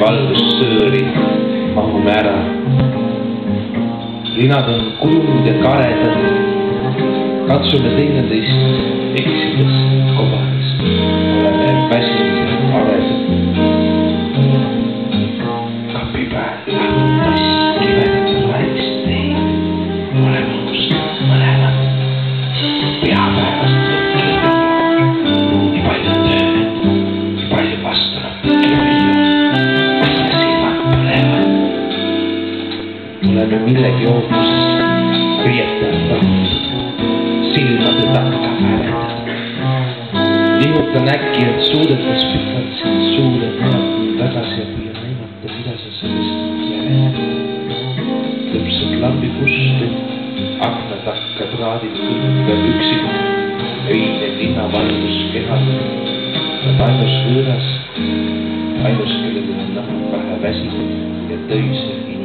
valgussööri mahume ära. Linad on kulud ja karedad, katsume teineteist eksides kobades, oleme väsinud ja avedad. Kapi pääl lahtas kivedatel vaikist teid, oleme usknud mõlemad peapäevast mõtleda. Nii palju tööd, nii palju vastunud kirju, kus me silmad põlevad. Oleme millegi ootuses riietajad rahutud, silmade takka mäledad. Lihutan äkki, et suudetes pikalt sind suure pealt tagasi ja püüan näimata, mida sa sellest järele. Lõpsud lambipustud, akna takka traadid kõlga üksikud, öine linna valguskehad. Nad ainus võõras, ainus kellel on naha vähe väsinud ja töise